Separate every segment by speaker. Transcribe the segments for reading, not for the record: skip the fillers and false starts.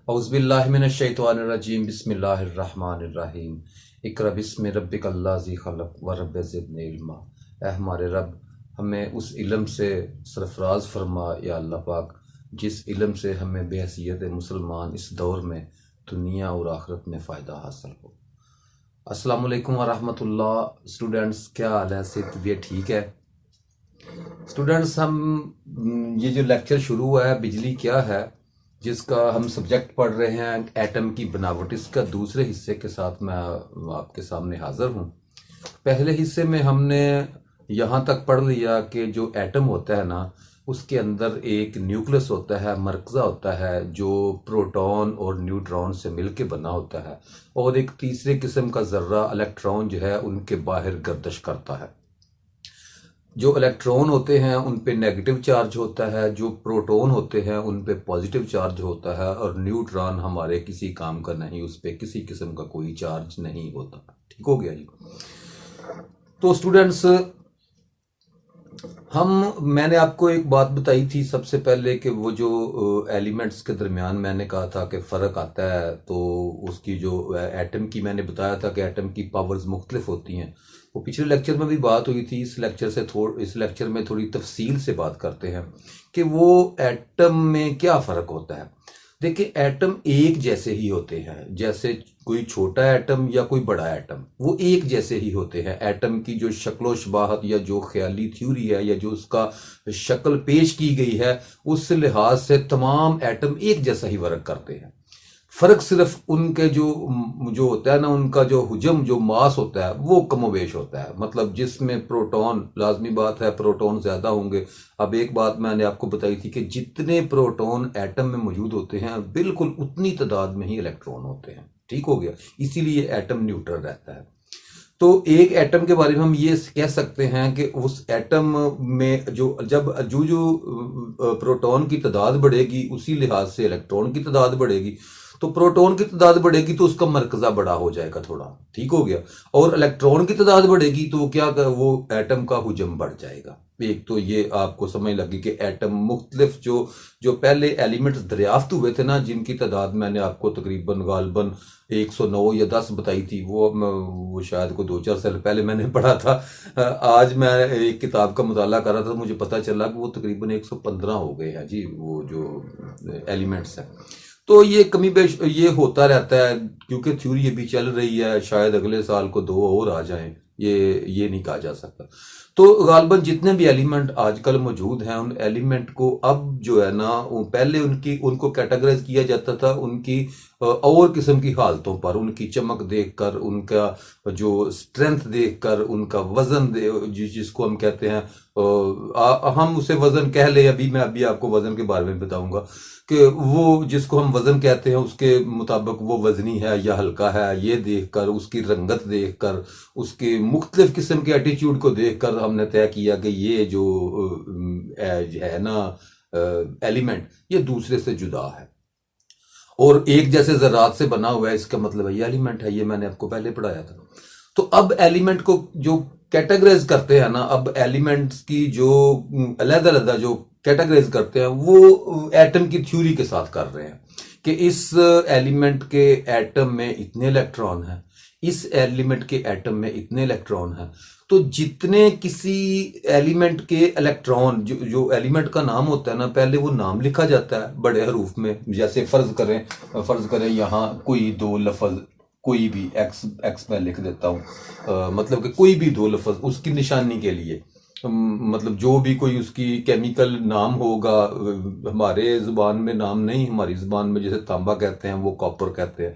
Speaker 1: औज़ुबिल्लाहिमिनश्शैतानिर्रजीम बिस्मिल्लाहिर्रहमानिर्रहीम इक़रा बिस्मि रब्बिकल्लज़ी ख़लक़ व रब्बि ज़िदनी इल्मा। ऐ हमारे रब, हमें उस इल्म से सरफराज फरमा या अल्लाह पाक, जिस इल्म से हमें बेहसियत मुसलमान इस दौर में दुनिया और आखिरत में फ़ायदा हासिल हो। अस्सलाम वालेकुम व रहमतुल्लाह। स्टूडेंट्स, क्या हाल है? से तबीयत ठीक है? स्टूडेंट्स, हम ये जो लेक्चर शुरू हुआ है बिजली क्या है, जिसका हम सब्जेक्ट पढ़ रहे हैं एटम की बनावट, इसका दूसरे हिस्से के साथ मैं आपके सामने हाजिर हूँ। पहले हिस्से में हमने यहाँ तक पढ़ लिया कि जो एटम होता है ना, उसके अंदर एक न्यूक्लियस होता है, मरकज़ा होता है, जो प्रोटॉन और न्यूट्रॉन से मिलके बना होता है, और एक तीसरे किस्म का ज़र्रा इलेक्ट्रॉन जो है उनके बाहर गर्दिश करता है। जो इलेक्ट्रॉन होते हैं उन पे नेगेटिव चार्ज होता है, जो प्रोटॉन होते हैं उन पे पॉजिटिव चार्ज होता है, और न्यूट्रॉन हमारे किसी काम का नहीं, उस पे किसी किस्म का कोई चार्ज नहीं होता। ठीक हो गया जी। तो स्टूडेंट्स, मैंने आपको एक बात बताई थी सबसे पहले कि वो जो एलिमेंट्स के दरमियान मैंने कहा था कि फ़र्क आता है, तो उसकी जो एटम की मैंने बताया था कि एटम की पावर्स मुख्तलिफ होती हैं। वो पिछले लेक्चर में भी बात हुई थी। इस लेक्चर में थोड़ी तफसील से बात करते हैं कि वो एटम में क्या फ़र्क होता है। देखिए, एटम एक जैसे ही होते हैं, जैसे कोई छोटा एटम या कोई बड़ा एटम, वो एक जैसे ही होते हैं। एटम की जो शक्लो शबाहत या जो ख्याली थ्योरी है या जो उसका शक्ल पेश की गई है, उस लिहाज से तमाम एटम एक जैसा ही वर्क करते हैं। फर्क सिर्फ उनके जो जो होता है ना, उनका जो हुजम, जो मास होता है, वो कमोवेश होता है। मतलब जिसमें प्रोटॉन, लाजमी बात है प्रोटॉन ज्यादा होंगे। अब एक बात मैंने आपको बताई थी कि जितने प्रोटॉन एटम में मौजूद होते हैं, बिल्कुल उतनी तादाद में ही इलेक्ट्रॉन होते हैं। ठीक हो गया। इसीलिए एटम न्यूट्रल रहता है। तो एक एटम के बारे में हम ये कह सकते हैं कि उस एटम में जो प्रोटॉन की तादाद बढ़ेगी, उसी लिहाज से इलेक्ट्रॉन की तादाद बढ़ेगी। तो प्रोटॉन की तादाद बढ़ेगी तो उसका मरकज़ा बड़ा हो जाएगा थोड़ा। ठीक हो गया। और इलेक्ट्रॉन की तादाद बढ़ेगी तो वो एटम का हुजम बढ़ जाएगा। एक तो ये आपको समझ लगी कि एटम मुख्तलिफ जो जो पहले एलिमेंट्स दरियाफ्त हुए थे ना, जिनकी तादाद मैंने आपको तकरीबन गालबन 109 या 10 बताई थी, वो शायद को 2-4 साल पहले मैंने पढ़ा था। आज मैं एक किताब का मुताला कर रहा था, मुझे पता चला कि वो तकरीबन 115 हो गए हैं जी, वो जो एलिमेंट्स हैं। तो ये कमी बेश ये होता रहता है, क्योंकि थ्योरी अभी चल रही है। शायद अगले साल को 2 और आ जाएं, ये नहीं कहा जा सकता। तो गालबन जितने भी एलिमेंट आजकल मौजूद हैं, उन एलिमेंट को अब जो है ना, पहले उनको कैटेगराइज किया जाता था उनकी और किस्म की हालतों पर, उनकी चमक देखकर, उनका जो स्ट्रेंथ देखकर, उनका वजन जिसको हम कहते हैं, हम उसे वजन कह ले। मैं अभी आपको वजन के बारे में बताऊंगा कि वो जिसको हम वजन कहते हैं, उसके मुताबिक वो वजनी है या हल्का है, ये देखकर, उसकी रंगत देखकर, उसके मुख्तलिफ किस्म के एटीट्यूड को देखकर हमने तय किया कि ये जो है ना एलिमेंट, ये दूसरे से जुदा है और एक जैसे ज़रात से बना हुआ है। इसका मतलब है ये एलिमेंट है। ये मैंने आपको पहले पढ़ाया था। तो अब एलिमेंट को जो कैटेगराइज करते हैं ना, अब एलिमेंट्स की जो अलग-अलग जो कैटेगराइज करते हैं, वो एटम की थ्योरी के साथ कर रहे हैं कि इस एलिमेंट के एटम में इतने इलेक्ट्रॉन हैं, इस एलिमेंट के एटम में इतने इलेक्ट्रॉन हैं। तो जितने किसी एलिमेंट के इलेक्ट्रॉन, जो एलिमेंट का नाम होता है ना, पहले वो नाम लिखा जाता है बड़े हरूफ में। जैसे फर्ज करें यहाँ कोई 2 लफ्ज, कोई भी एक्स मैं लिख देता हूँ, मतलब कि कोई भी 2 लफ्ज उसकी निशानी के लिए, मतलब जो भी कोई उसकी केमिकल नाम होगा, हमारे जुबान में नाम नहीं, हमारी जुबान में जैसे तांबा कहते हैं वो कॉपर कहते हैं,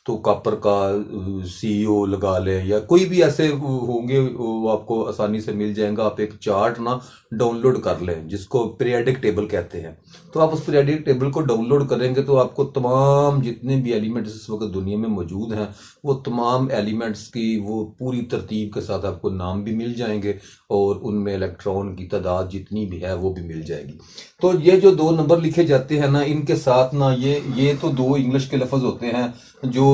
Speaker 1: तो कॉपर का सीईओ लगा लें, या कोई भी ऐसे होंगे, वो आपको आसानी से मिल जाएगा। आप एक चार्ट ना डाउनलोड कर लें, जिसको पीरियडिक टेबल कहते हैं। तो आप उस पीरियडिक टेबल को डाउनलोड करेंगे तो आपको तमाम जितने भी एलिमेंट्स इस वक्त दुनिया में मौजूद हैं, वो तमाम एलिमेंट्स की वो पूरी तरतीब के साथ आपको नाम भी मिल जाएंगे, और उनमें इलेक्ट्रॉन की तादाद जितनी भी है वो भी मिल जाएगी। तो ये जो 2 नंबर लिखे जाते हैं ना, इनके साथ ना ये तो 2 इंग्लिश के लफ्ज होते हैं जो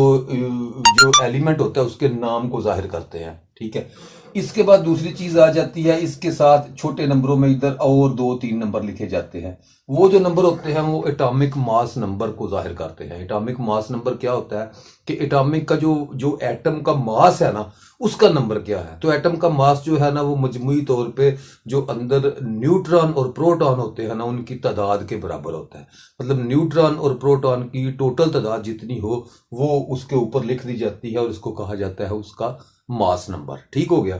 Speaker 1: एलिमेंट होता है उसके नाम को जाहिर करते हैं। ठीक है। इसके बाद दूसरी चीज आ जाती है, इसके साथ छोटे नंबरों में इधर और 2-3 नंबर लिखे जाते हैं। वो जो नंबर होते हैं वो एटॉमिक मास नंबर को जाहिर करते हैं। एटॉमिक मास नंबर क्या होता है कि एटॉमिक का जो जो एटम का मास है ना, उसका नंबर क्या है। तो एटम का मास जो है ना, वो मजमूई तौर पे जो अंदर न्यूट्रॉन और प्रोटॉन होते हैं ना, उनकी तादाद के बराबर होता है। मतलब न्यूट्रॉन और प्रोटॉन की टोटल तादाद जितनी हो वो उसके ऊपर लिख दी जाती है और इसको कहा जाता है उसका मास नंबर। ठीक हो गया।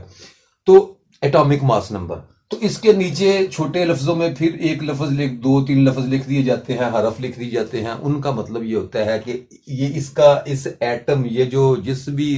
Speaker 1: तो एटॉमिक मास नंबर। तो इसके नीचे छोटे लफ्जों में फिर एक लफ्ज लिख, 2-3 लफ्ज लिख दिए जाते हैं, हरफ लिख दिए जाते हैं। उनका मतलब ये होता है कि ये इसका इस एटम, ये जो जिस भी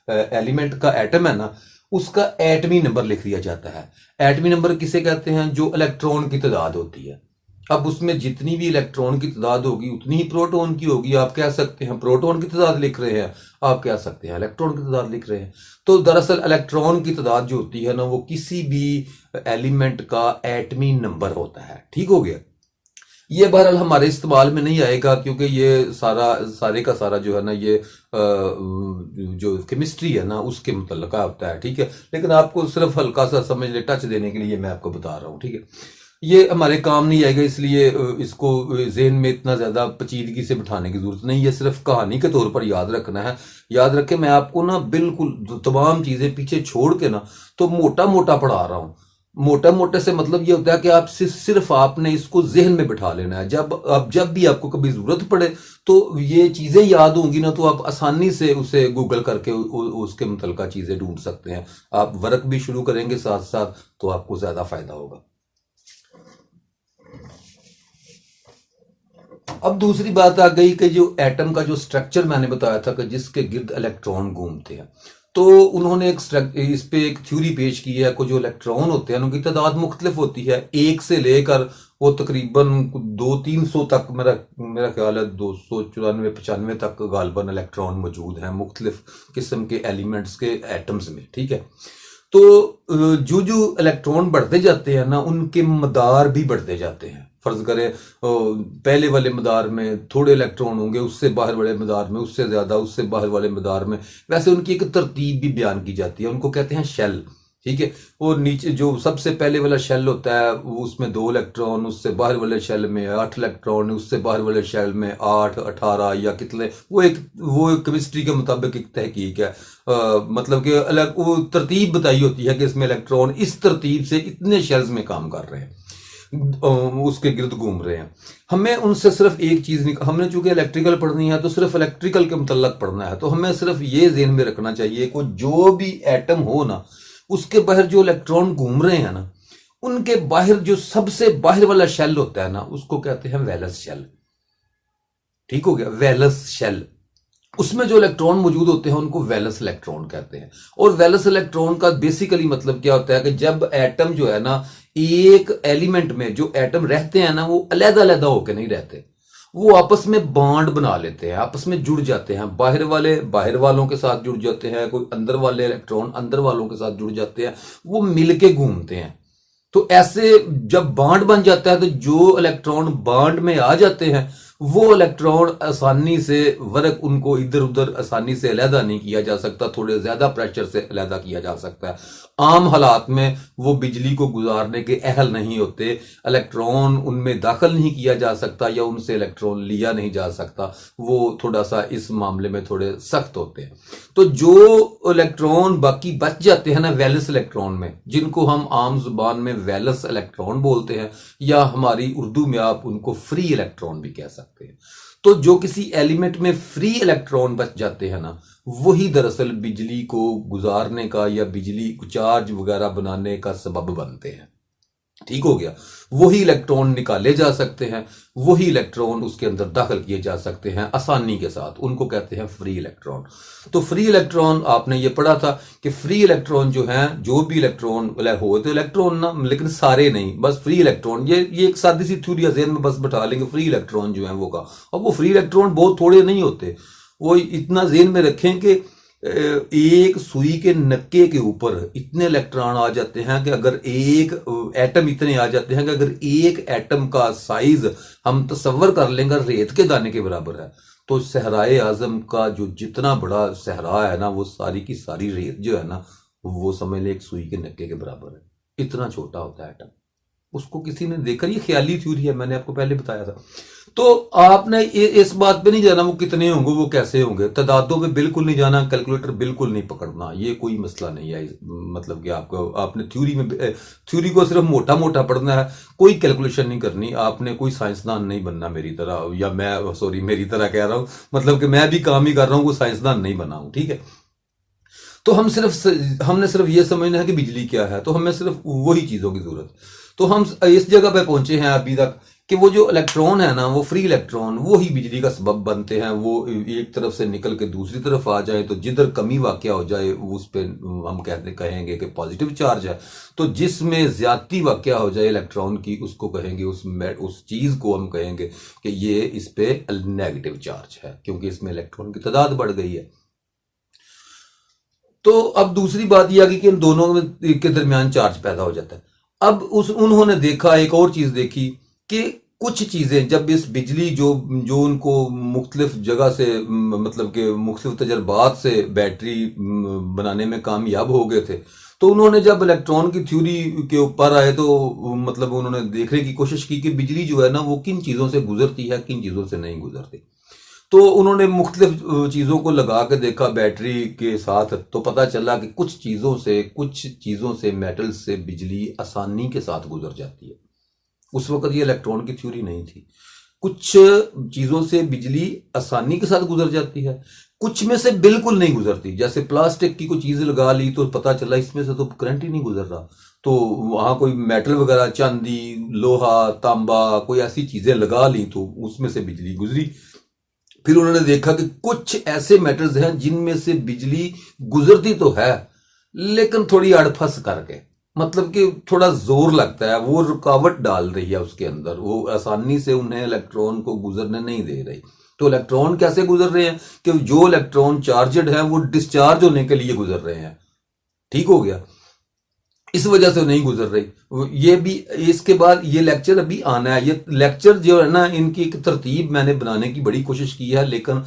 Speaker 1: एलिमेंट का एटम है ना, उसका एटमी नंबर लिख दिया जाता है। एटमी नंबर किसे कहते हैं? जो इलेक्ट्रॉन की तादाद होती है। अब उसमें जितनी भी इलेक्ट्रॉन की तादाद होगी उतनी ही प्रोटॉन की होगी। आप कह सकते हैं प्रोटॉन की तादाद लिख रहे हैं, आप कह सकते हैं इलेक्ट्रॉन की तादाद लिख रहे हैं। तो दरअसल इलेक्ट्रॉन की तादाद जो होती है ना, वो किसी भी एलिमेंट का एटमी नंबर होता है। ठीक हो गया। ये बहरहाल हमारे इस्तेमाल में नहीं आएगा क्योंकि ये सारे का सारा जो है ना, ये जो केमिस्ट्री है ना उसके मुतल्लिक़ होता है। ठीक है। लेकिन आपको सिर्फ हल्का सा समझ ले, टच देने के लिए मैं आपको बता रहा हूँ। ठीक है। ये हमारे काम नहीं आएगा, इसलिए इसको ज़हन में इतना ज़्यादा पेचीदगी से बिठाने की ज़रूरत नहीं। ये सिर्फ कहानी के तौर पर याद रखना है। याद रखें, मैं आपको ना बिल्कुल तमाम चीज़ें पीछे छोड़ के ना तो मोटा मोटा पढ़ा रहा हूँ। मोटा मोटे से मतलब ये होता है कि आप सिर्फ आपने इसको जहन में बिठा लेना है। जब भी आपको कभी ज़रूरत पड़े तो ये चीज़ें याद होंगी ना, तो आप आसानी से उसे गूगल करके उसके मुतल्लिक़ा चीज़ें ढूंढ सकते हैं। आप वर्क भी शुरू करेंगे साथ साथ तो आपको ज़्यादा फ़ायदा होगा। अब दूसरी बात आ गई कि जो एटम का जो स्ट्रक्चर मैंने बताया था कि जिसके गिर्द इलेक्ट्रॉन घूमते हैं, तो उन्होंने इस पे एक थ्योरी पेश की है कि जो इलेक्ट्रॉन होते हैं उनकी तादाद मुख्तलिफ होती है। एक से लेकर वो तकरीबन 200-300 तक, मेरा ख्याल है 294-95 तक गालबन इलेक्ट्रॉन मौजूद हैं मुख्तलिफ किस्म के एलिमेंट्स के एटम्स में। ठीक है। तो जो जो इलेक्ट्रॉन बढ़ते जाते हैं ना, उनके मदार भी बढ़ते जाते हैं। फर्ज करें पहले वाले मदार में थोड़े इलेक्ट्रॉन होंगे, उससे बाहर वाले मदार में उससे ज्यादा, उससे बाहर वाले मदार में, वैसे उनकी एक तरतीब भी बयान की जाती है। उनको कहते हैं शेल। ठीक है। और नीचे जो सबसे पहले वाला शेल होता है वो उसमें 2 इलेक्ट्रॉन, उससे बाहर वाले शेल में 8 इलेक्ट्रॉन, उससे बाहर वाले शेल में 8, 18 या कितने, वो केमिस्ट्री के मुताबिक एक तहकीक है। मतलब कि अलग वो तरतीब बताई होती है कि इसमें इलेक्ट्रॉन इस तरतीब से इतने शेल्स में काम कर रहे हैं, उसके गिर्द घूम रहे हैं। हमें उनसे सिर्फ एक चीज हमने चूंकि इलेक्ट्रिकल पढ़नी है तो सिर्फ इलेक्ट्रिकल के मुतल्लक पढ़ना है। तो हमें सिर्फ ये ज़हन में रखना चाहिए कि जो भी एटम हो ना, उसके बाहर जो इलेक्ट्रॉन घूम रहे हैं ना, उनके बाहर जो सबसे बाहर वाला शेल होता है ना, उसको कहते हैं वैलेंस शेल। ठीक हो गया। वैलेंस शेल, उसमें जो इलेक्ट्रॉन मौजूद होते हैं उनको वैलेंस इलेक्ट्रॉन कहते हैं। और वैलेंस इलेक्ट्रॉन का बेसिकली मतलब क्या होता है कि जब एटम जो है ना, एक एलिमेंट में जो एटम रहते हैं ना, वो अलग-अलग होकर नहीं रहते, वो आपस में बॉन्ड बना लेते हैं, आपस में जुड़ जाते हैं। बाहर वाले बाहर वालों के साथ जुड़ जाते हैं, कोई अंदर वाले इलेक्ट्रॉन अंदर वालों के साथ जुड़ जाते हैं, वो मिलके घूमते हैं। तो ऐसे जब बॉन्ड बन जाता है तो जो इलेक्ट्रॉन बॉन्ड में आ जाते हैं वो इलेक्ट्रॉन आसानी से वर्क, उनको इधर उधर आसानी से अलहदा नहीं किया जा सकता, थोड़े ज्यादा प्रेशर से अलहदा किया जा सकता है। आम हालात में वो बिजली को गुजारने के अहल नहीं होते, इलेक्ट्रॉन उनमें दाखिल नहीं किया जा सकता या उनसे इलेक्ट्रॉन लिया नहीं जा सकता। वो थोड़ा सा इस मामले में थोड़े सख्त होते हैं। तो जो इलेक्ट्रॉन बाकी बच जाते हैं ना वैलेंस इलेक्ट्रॉन में, जिनको हम आम जुबान में वैलेंस इलेक्ट्रॉन बोलते हैं, या हमारी उर्दू में आप उनको फ्री इलेक्ट्रॉन भी कह सकते हैं। तो जो किसी एलिमेंट में फ्री इलेक्ट्रॉन बच जाते हैं ना, वही दरअसल बिजली को गुजारने का या बिजली को चार्ज वगैरह बनाने का सबब बनते हैं। ठीक हो गया। वही इलेक्ट्रॉन निकाले जा सकते हैं, वही इलेक्ट्रॉन उसके अंदर दाखिल किए जा सकते हैं आसानी के साथ, उनको कहते हैं फ्री इलेक्ट्रॉन। तो फ्री इलेक्ट्रॉन आपने ये पढ़ा था कि फ्री इलेक्ट्रॉन जो हैं, जो भी इलेक्ट्रॉन हो तो इलेक्ट्रॉन ना, लेकिन सारे नहीं, बस फ्री इलेक्ट्रॉन। ये एक सादी सी थ्योरी ज़हन में बस बैठा लेंगे, फ्री इलेक्ट्रॉन जो है वो का। और वो फ्री इलेक्ट्रॉन बहुत थोड़े नहीं होते, वो इतना ज़हन में रखें कि एक सुई के नक्के के ऊपर इतने इलेक्ट्रॉन आ जाते हैं कि अगर एक एटम इतने आ जाते हैं कि अगर एक एटम का साइज हम तसव्वुर कर लेंगे रेत के दाने के बराबर है, तो सहराए आजम का जो जितना बड़ा सहरा है ना, वो सारी की सारी रेत जो है ना वो समझ ले एक सुई के नक्के के बराबर है, इतना छोटा होता है एटम। उसको किसी ने देखा, ये ख्याली थ्योरी है, मैंने आपको पहले बताया था। तो आपने इस बात पे नहीं जाना वो कितने होंगे, वो कैसे होंगे, तादादों पे बिल्कुल नहीं जाना, कैलकुलेटर बिल्कुल नहीं पकड़ना, ये कोई मसला नहीं है। मतलब कि आपको आपने थ्योरी को सिर्फ मोटा मोटा पढ़ना है, कोई कैलकुलेशन नहीं करनी आपने, कोई साइंसदान नहीं बनना मेरी तरह, या मैं सॉरी मेरी तरह कह रहा हूँ, मतलब कि मैं भी काम ही कर रहा हूँ, कोई साइंसदान नहीं बना हूँ, ठीक है। तो हमने सिर्फ ये समझना है कि बिजली क्या है, तो हमें सिर्फ वही चीज़ों की ज़रूरत। तो हम इस जगह पे पहुंचे हैं अभी तक कि वो जो इलेक्ट्रॉन है ना, वो फ्री इलेक्ट्रॉन, वो ही बिजली का सबब बनते हैं। वो एक तरफ से निकल के दूसरी तरफ आ जाए तो जिधर कमी वाक़ हो जाए उस पर हम कहेंगे कि पॉजिटिव चार्ज है। तो जिसमें ज्यादती वाक़ हो जाए इलेक्ट्रॉन की, उसको कहेंगे, उस चीज़ को हम कहेंगे कि ये इस पे नेगेटिव चार्ज है, क्योंकि इसमें इलेक्ट्रॉन की तादाद बढ़ गई है। तो अब दूसरी बात यह आ गई कि इन दोनों के दरमियान चार्ज पैदा हो जाता है। अब उन्होंने देखा, एक और चीज देखी कि कुछ चीजें जब इस बिजली जो जो उनको मुख्तलिफ जगह से मतलब कि मुख्तलिफ तजर्बात से बैटरी बनाने में कामयाब हो गए थे, तो उन्होंने जब इलेक्ट्रॉन की थ्योरी के ऊपर आए तो मतलब उन्होंने देखने की कोशिश की कि बिजली जो है ना वो किन चीजों से गुजरती है, किन चीजों से नहीं गुजरती। तो उन्होंने मुख्तलिफ चीज़ों को लगा के देखा बैटरी के साथ, तो पता चला कि कुछ चीज़ों से मेटल से बिजली आसानी के साथ गुजर जाती है। उस वक्त ये इलेक्ट्रॉन की थ्योरी नहीं थी। कुछ चीज़ों से बिजली आसानी के साथ गुजर जाती है, कुछ में से बिल्कुल नहीं गुजरती। जैसे प्लास्टिक की कोई चीज़ लगा ली तो पता चला इसमें से तो करंट ही नहीं गुजर रहा, तो वहाँ कोई मेटल वगैरह, चांदी, लोहा, तांबा, कोई ऐसी चीज़ें लगा ली तो उसमें से बिजली गुजरी। फिर उन्होंने देखा कि कुछ ऐसे मेटल्स हैं जिनमें से बिजली गुजरती तो है लेकिन थोड़ी अड़फस करके, मतलब कि थोड़ा जोर लगता है, वो रुकावट डाल रही है उसके अंदर, वो आसानी से उन्हें इलेक्ट्रॉन को गुजरने नहीं दे रही। तो इलेक्ट्रॉन कैसे गुजर रहे हैं कि जो इलेक्ट्रॉन चार्जड है वो डिस्चार्ज होने के लिए गुजर रहे हैं, ठीक हो गया, इस वजह से नहीं गुजर रही। ये भी इसके बाद ये लेक्चर अभी आना है, ये लेक्चर जो है ना इनकी एक तरतीब मैंने बनाने की बड़ी कोशिश की है, लेकिन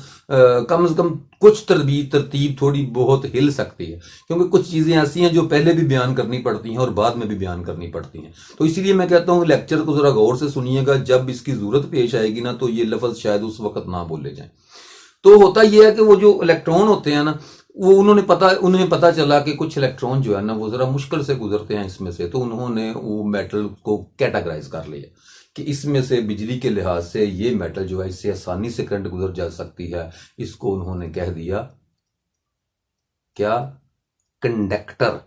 Speaker 1: कम से कम कुछ तरतीब थोड़ी बहुत हिल सकती है, क्योंकि कुछ चीज़ें ऐसी हैं जो पहले भी बयान करनी पड़ती हैं और बाद में भी बयान करनी पड़ती हैं। तो इसीलिए मैं कहता हूँ लेक्चर को ज़रा गौर से सुनिएगा, जब इसकी ज़रूरत पेश आएगी ना तो ये लफ्ज़ शायद उस वक्त ना बोले जाएं। तो होता यह है कि वो जो इलेक्ट्रॉन होते हैं ना, वो उन्हें पता चला कि कुछ इलेक्ट्रॉन जो है ना वो ज़रा मुश्किल से गुजरते हैं इसमें से, तो उन्होंने वो मेटल को कैटेगराइज कर लिया कि इसमें से बिजली के लिहाज से ये मेटल जो है इससे आसानी से करंट गुजर जा सकती है। इसको उन्होंने कह दिया क्या, कंडक्टर,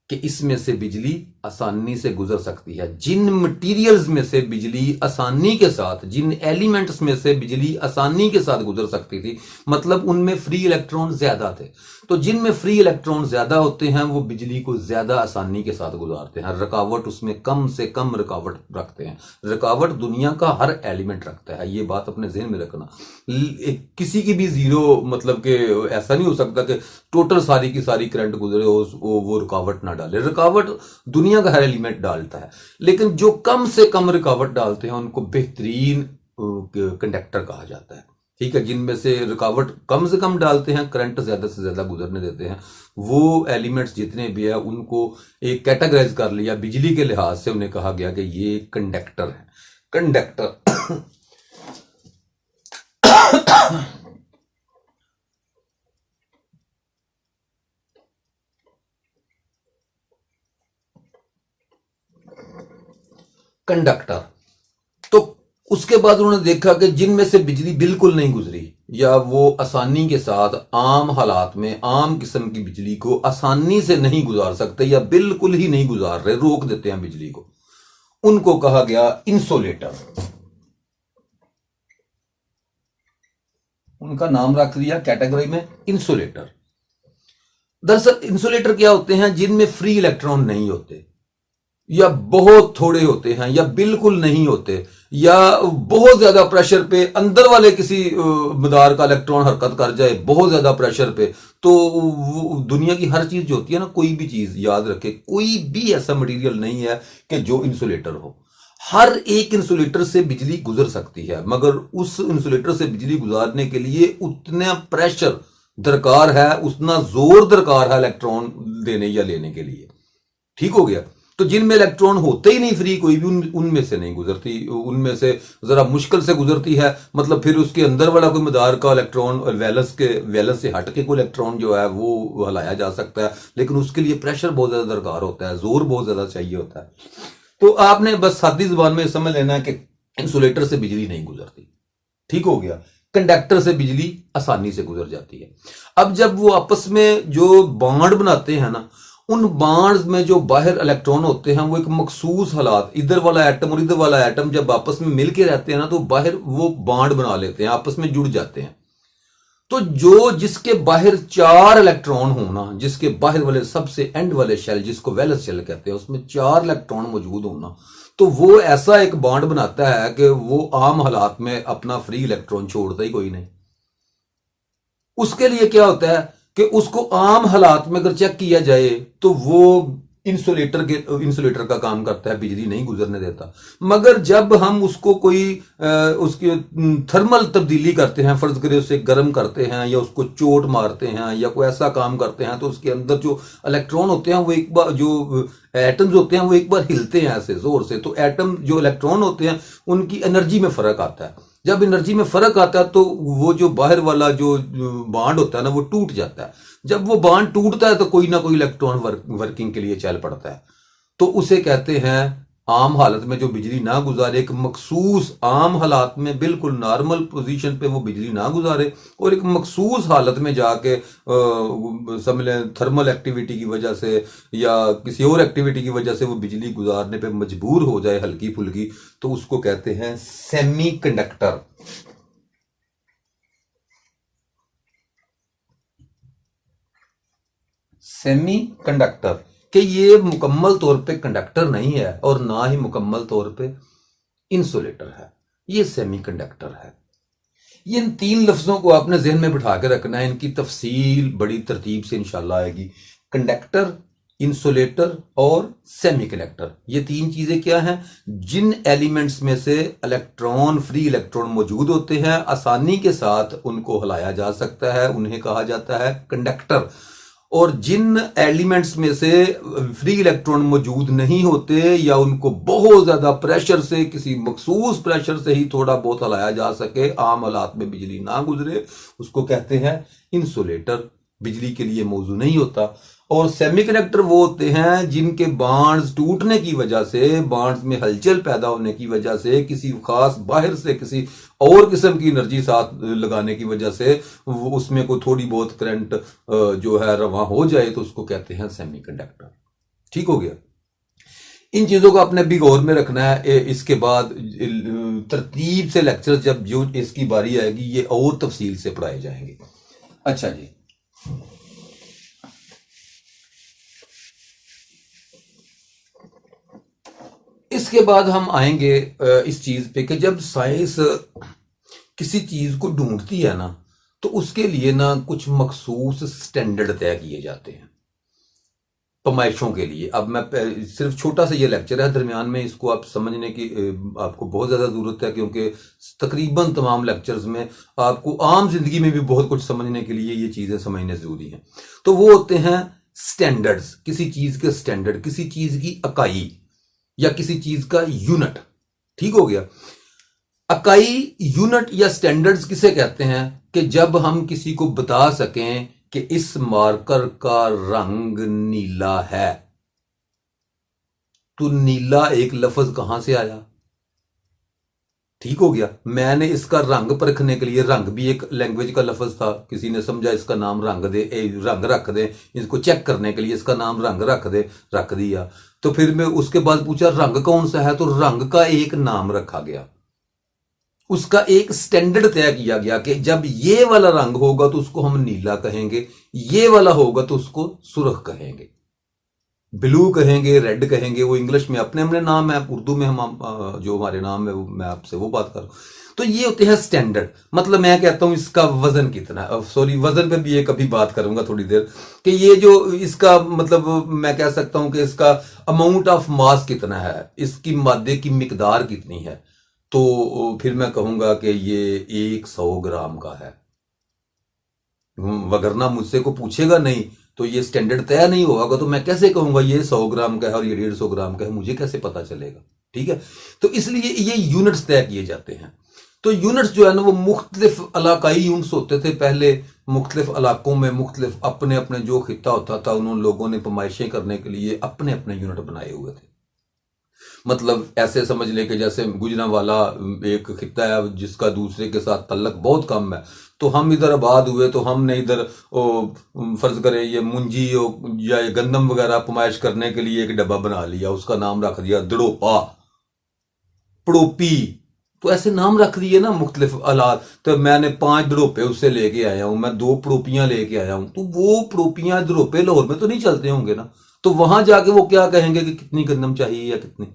Speaker 1: कि इसमें से बिजली आसानी से गुजर सकती है। जिन मटेरियल्स में से बिजली आसानी के साथ, जिन एलिमेंट्स में से बिजली आसानी के साथ गुजर सकती थी, मतलब उनमें फ्री इलेक्ट्रॉन ज्यादा थे। तो जिनमें फ्री इलेक्ट्रॉन ज्यादा होते हैं वो बिजली को ज्यादा आसानी के साथ गुजारते हैं, रुकावट उसमें कम से कम रुकावट रखते हैं। रुकावट दुनिया का हर एलिमेंट रखता है, ये बात अपने जहन में रखना। किसी की भी जीरो, मतलब कि ऐसा नहीं हो सकता कि टोटल सारी की सारी करंट गुजरे वो रुकावट ना डाले। रुकावट दुनिया का हर एलिमेंट डालता है, लेकिन जो कम से कम रुकावट डालते हैं उनको बेहतरीन कंडक्टर कहा जाता है, ठीक है। जिनमें से रुकावट कम से कम डालते हैं, करंट ज्यादा से ज्यादा गुजरने देते हैं, वो एलिमेंट्स जितने भी है उनको एक कैटेगराइज कर लिया बिजली के लिहाज से, उन्हें कहा गया कि ये कंडक्टर है। Conductor conductor. तो उसके बाद उन्होंने देखा कि जिनमें से बिजली बिल्कुल नहीं गुजरी, या वो आसानी के साथ आम हालात में आम किस्म की बिजली को आसानी से नहीं गुजार सकते, या बिल्कुल ही नहीं गुजार रहे, रोक देते हैं बिजली को, उनको कहा गया इंसुलेटर। उनका नाम रख दिया कैटेगरी में इंसुलेटर। दरअसल इंसुलेटर क्या होते हैं, जिनमें फ्री इलेक्ट्रॉन नहीं होते, या बहुत थोड़े होते हैं, या बिल्कुल नहीं होते, या बहुत ज्यादा प्रेशर पे अंदर वाले किसी मदार का इलेक्ट्रॉन हरकत कर जाए बहुत ज्यादा प्रेशर पे, तो दुनिया की हर चीज जो होती है ना, कोई भी चीज याद रखे, कोई भी ऐसा मटेरियल नहीं है कि जो इंसुलेटर हो। हर एक इंसुलेटर से बिजली गुजर सकती है, मगर उस इंसुलेटर से बिजली गुजारने के लिए उतना प्रेशर दरकार है, उतना जोर दरकार है इलेक्ट्रॉन देने या लेने के लिए। ठीक हो गया। तो जिनमें इलेक्ट्रॉन होते ही नहीं फ्री, कोई भी उनमें से नहीं गुजरती, उनमें से जरा मुश्किल से गुजरती है। मतलब फिर उसके अंदर वाला कोई मदार का इलेक्ट्रॉन वैलेंस से हट के कोई इलेक्ट्रॉन जो है वो हलाया जा सकता है, लेकिन उसके लिए प्रेशर बहुत ज्यादा दरकार होता है, जोर बहुत ज्यादा चाहिए होता है। तो आपने बस सादी जुबान में समझ लेना है कि इंसुलेटर से बिजली नहीं गुजरती। ठीक हो गया। कंडक्टर से बिजली आसानी से गुजर जाती है। अब जब वो आपस में जो बॉन्ड बनाते हैं ना, उन बॉन्ड्स में जो बाहर इलेक्ट्रॉन होते हैं वो एक मखसूस हालात, इधर वाला एटम और इधर वाला एटम जब आपस में मिल के रहते हैं ना, तो बाहर वो बॉन्ड बना लेते हैं, आपस में जुड़ जाते हैं। तो जो जिसके बाहर 4 इलेक्ट्रॉन होना, जिसके बाहर वाले सबसे एंड वाले शेल जिसको वैलेंस शेल कहते हैं, उसमें 4 इलेक्ट्रॉन मौजूद होना, तो वो ऐसा एक बॉन्ड बनाता है कि वो आम हालात में अपना फ्री इलेक्ट्रॉन छोड़ता ही कोई नहीं। उसके लिए क्या होता है कि उसको आम हालात में अगर चेक किया जाए तो वो इंसुलेटर का काम करता है, बिजली नहीं गुजरने देता। मगर जब हम उसको कोई उसकी थर्मल तब्दीली करते हैं, फर्ज करें उसे गर्म करते हैं या उसको चोट मारते हैं या कोई ऐसा काम करते हैं, तो उसके अंदर जो इलेक्ट्रॉन होते हैं वो एक बार, जो एटम्स होते हैं वो एक बार हिलते हैं ऐसे जोर से, तो एटम जो इलेक्ट्रॉन होते हैं उनकी एनर्जी में फर्क आता है। जब एनर्जी में फर्क आता है तो वो जो बाहर वाला जो बांड होता है ना, वो टूट जाता है। जब वो बांड टूटता है तो कोई ना कोई इलेक्ट्रॉन वर्किंग के लिए चल पड़ता है। तो उसे कहते हैं आम हालत में जो बिजली ना गुजारे, एक मखसूस आम हालात में बिल्कुल नॉर्मल पोजीशन पे वो बिजली ना गुजारे, और एक मखसूस हालत में जाके समझ लें थर्मल एक्टिविटी की वजह से या किसी और एक्टिविटी की वजह से वो बिजली गुजारने पे मजबूर हो जाए हल्की फुल्की, तो उसको कहते हैं सेमी कंडक्टर। सेमी कंडक्टर कि ये मुकम्मल तौर पे कंडक्टर नहीं है और ना ही मुकम्मल तौर पे इंसुलेटर है, ये सेमी कंडक्टर है। ये इन 3 लफ्जों को आपने जहन में बिठा के रखना है, इनकी तफसील बड़ी तरतीब से इंशाल्लाह आएगी। कंडक्टर, इंसुलेटर और सेमी कंडक्टर, ये 3 चीजें क्या हैं? जिन एलिमेंट्स में से इलेक्ट्रॉन, फ्री इलेक्ट्रॉन मौजूद होते हैं, आसानी के साथ उनको हिलाया जा सकता है, उन्हें कहा जाता है कंडक्टर। और जिन एलिमेंट्स में से फ्री इलेक्ट्रॉन मौजूद नहीं होते या उनको बहुत ज्यादा प्रेशर से, किसी मखसूस प्रेशर से ही थोड़ा बहुत हिलाया जा सके, आम हालात में बिजली ना गुजरे, उसको कहते हैं इंसुलेटर, बिजली के लिए मौजू नहीं होता। और सेमीकंडक्टर वो होते हैं जिनके बांड्स टूटने की वजह से, बांड्स में हलचल पैदा होने की वजह से, किसी खास बाहर से किसी और किस्म की एनर्जी साथ लगाने की वजह से वो उसमें कोई थोड़ी बहुत करंट जो है रवां हो जाए, तो उसको कहते हैं सेमीकंडक्टर। ठीक हो गया। इन चीजों को आपने भी गौर में रखना है। इसके बाद तरतीब से लेक्चर जब जो इसकी बारी आएगी ये और तफसील से पढ़ाए जाएंगे। अच्छा जी, इसके बाद हम आएंगे इस चीज पे कि जब साइंस किसी चीज को ढूंढती है ना, तो उसके लिए ना कुछ मखसूस स्टैंडर्ड तय किए जाते हैं पैमाइशों के लिए। अब मैं सिर्फ छोटा सा ये लेक्चर है, दरमियान में इसको आप समझने की आपको बहुत ज़्यादा ज़रूरत है, क्योंकि तकरीबन तमाम लेक्चर्स में आपको आम जिंदगी में भी बहुत कुछ समझने के लिए ये चीज़ें समझने ज़रूरी हैं। तो वो होते हैं स्टैंडर्ड्स, किसी चीज़ के स्टैंडर्ड, किसी चीज़ की इकाई या किसी चीज़ का यूनिट। ठीक हो गया। इकाई, यूनिट या स्टैंडर्ड्स किसे कहते हैं? कि जब हम किसी को बता सकें कि इस मार्कर का रंग नीला है, तो नीला एक लफ्ज कहां से आया? ठीक हो गया। मैंने इसका रंग परखने के लिए, रंग भी एक लैंग्वेज का लफ्ज था, किसी ने समझा इसका नाम रंग दे, रंग रख दे, इसको चेक करने के लिए इसका नाम रंग रख दे, रख दिया। तो फिर मैं उसके बाद पूछा रंग कौन सा है, तो रंग का एक नाम रखा गया, उसका एक स्टैंडर्ड तय किया गया कि जब ये वाला रंग होगा तो उसको हम नीला कहेंगे, ये वाला होगा तो उसको सुर्ख कहेंगे, ब्लू कहेंगे, रेड कहेंगे। वो इंग्लिश में अपने अपने नाम है, उर्दू में हम जो हमारे नाम है मैं आपसे वो बात कर रहा हूं। तो ये होते हैं स्टैंडर्ड। मतलब मैं कहता हूं इसका वजन कितना है, सॉरी वजन पे भी ये कभी बात करूंगा थोड़ी देर, कि ये जो इसका मतलब मैं कह सकता हूं कि इसका अमाउंट ऑफ मास कितना है, इसकी मादे की मिकदार कितनी है, तो फिर मैं कहूंगा कि ये 100 ग्राम का है। वगरना मुझसे को पूछेगा नहीं तो ये स्टैंडर्ड तय नहीं होगा, तो मैं कैसे कहूंगा ये 100 ग्राम का है और ये 150 ग्राम का है, मुझे कैसे पता चलेगा? ठीक है, तो इसलिए ये यूनिट्स तय किए जाते हैं। तो यूनिट्स जो है ना वो मुख्तलिफ इलाकाई यूनिट्स होते थे पहले, मुख्तलिफ इलाकों में मुख्तलिफ अपने अपने जो खिता होता था उन लोगों ने पैमाइशें करने के लिए अपने अपने यूनिट बनाए हुए थे। मतलब ऐसे समझ ले कि जैसे गुजरांवाला एक खिता है जिसका दूसरे के साथ तल्लक बहुत कम है, तो हम इधर आबाद हुए तो हमने इधर फर्ज करें ये मुंजी या ये गंदम वगैरह पैमाइश करने के लिए एक डब्बा बना लिया, उसका नाम रख दिया दड़ोपा, पड़ोपी, तो ऐसे नाम रख दिए ना मुख्तलिफ आलात। तो मैंने 5 दड़ोपे उससे लेके आया हूं, मैं 2 पड़ोपियां लेके आया हूं, तो वो पड़ोपियां दड़ोपे लाहौर में तो नहीं चलते होंगे ना, तो वहां जाके वो क्या कहेंगे कि कितनी गंदम चाहिए या कितनी।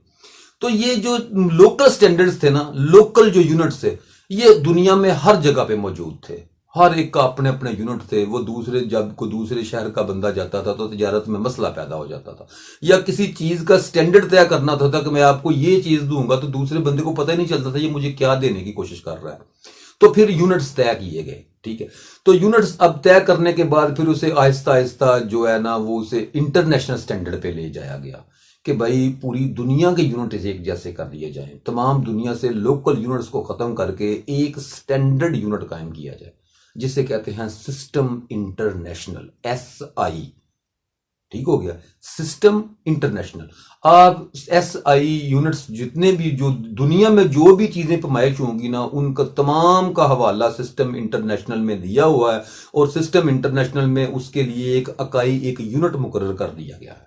Speaker 1: तो ये जो लोकल स्टैंडर्ड्स थे ना, लोकल जो यूनिट्स थे, ये दुनिया में हर जगह पे मौजूद थे, हर एक का अपने अपने यूनिट थे। वो दूसरे जब कोई दूसरे शहर का बंदा जाता था तो तिजारत में मसला पैदा हो जाता था, या किसी चीज का स्टैंडर्ड तय करना था कि मैं आपको ये चीज दूंगा, तो दूसरे बंदे को पता ही नहीं चलता था ये मुझे क्या देने की कोशिश कर रहा है। तो फिर यूनिट्स तय किए गए, ठीक है। तो यूनिट्स अब तय करने के बाद फिर उसे आहिस्ता आहिस्ता जो है ना वो उसे इंटरनेशनल स्टैंडर्ड पे ले जाया गया कि भाई पूरी दुनिया के यूनिट एक जैसे कर दिए जाएं, तमाम दुनिया से लोकल यूनिट्स को खत्म करके एक स्टैंडर्ड यूनिट कायम किया जाए, जिसे कहते हैं सिस्टम इंटरनेशनल, SI। ठीक हो गया, सिस्टम इंटरनेशनल। आप SI यूनिट्स जितने भी जो दुनिया में जो भी चीजें पैमाइश होंगी ना उनका तमाम का हवाला सिस्टम इंटरनेशनल में दिया हुआ है, और सिस्टम इंटरनेशनल में उसके लिए एक इकाई एक यूनिट मुकर्रर कर दिया गया है।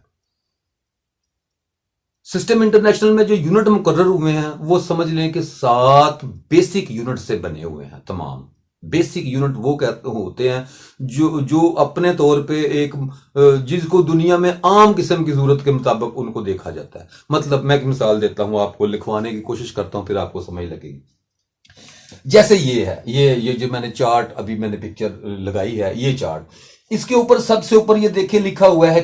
Speaker 1: सिस्टम इंटरनेशनल में जो यूनिट मुकर्रर हुए हैं वो समझ लें कि 7 बेसिक यूनिट से बने हुए हैं। तमाम बेसिक यूनिट वो कहते होते हैं जो जो अपने तौर पे एक जिसको दुनिया में आम किस्म की जरूरत के मुताबिक उनको देखा जाता है। मतलब मैं एक मिसाल देता हूं, आपको लिखवाने की कोशिश करता हूं, फिर आपको समझ लगेगी। जैसे ये है, ये जो मैंने चार्ट अभी मैंने पिक्चर लगाई है, ये चार्ट, इसके ऊपर सबसे ऊपर ये देखे लिखा हुआ है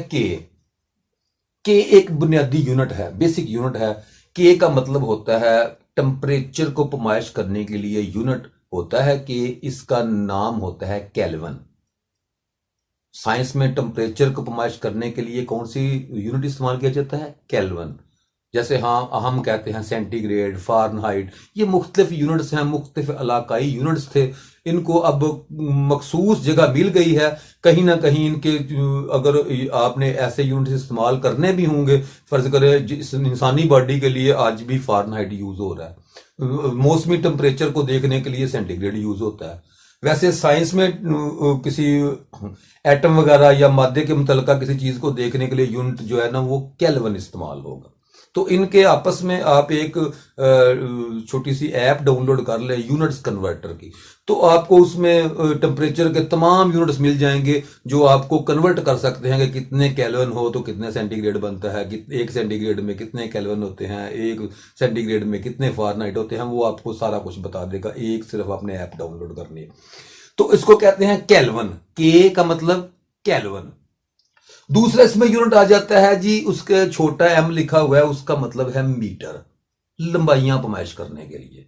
Speaker 1: के एक बुनियादी यूनिट है, बेसिक यूनिट है। के का मतलब होता है टेम्परेचर को पैमाइश करने के लिए यूनिट होता है कि इसका नाम होता है केल्विन। साइंस में टेम्परेचर को पैमाइश करने के लिए कौन सी यूनिट इस्तेमाल किया जाता है? केल्विन। जैसे हाँ हम कहते हैं सेंटीग्रेड, फारेनहाइट, ये मुख्तलिफ यूनिट्स हैं, मुख्तलिफ इलाकाई यूनिट्स थे। इनको अब मखसूस जगह मिल गई है, कहीं ना कहीं इनके अगर आपने ऐसे यूनिट्स इस्तेमाल करने भी होंगे, फर्ज करें जिस इंसानी बॉडी के लिए आज भी फारेनहाइट यूज हो रहा है, मौसमी टेम्परेचर को देखने के लिए सेंटीग्रेड यूज होता है। वैसे साइंस में किसी एटम वगैरह या मादे के मुतलका किसी चीज को देखने के लिए यूनिट जो है ना वो केल्विन इस्तेमाल होगा। तो इनके आपस में आप एक छोटी सी ऐप डाउनलोड कर लें यूनिट्स कन्वर्टर की, तो आपको उसमें टेम्परेचर के तमाम यूनिट्स मिल जाएंगे जो आपको कन्वर्ट कर सकते हैं कि कितने केल्विन हो तो कितने सेंटीग्रेड बनता है, एक सेंटीग्रेड में कितने केल्विन होते हैं, एक सेंटीग्रेड में कितने फारेनहाइट होते हैं, वो आपको सारा कुछ बता देगा, एक सिर्फ आपने ऐप डाउनलोड करनी है। तो इसको कहते हैं केल्विन, के का मतलब केल्विन। दूसरा इसमें यूनिट आ जाता है जी, उसके छोटा m लिखा हुआ है, उसका मतलब है मीटर। लंबाइयां पैमाइश करने के लिए,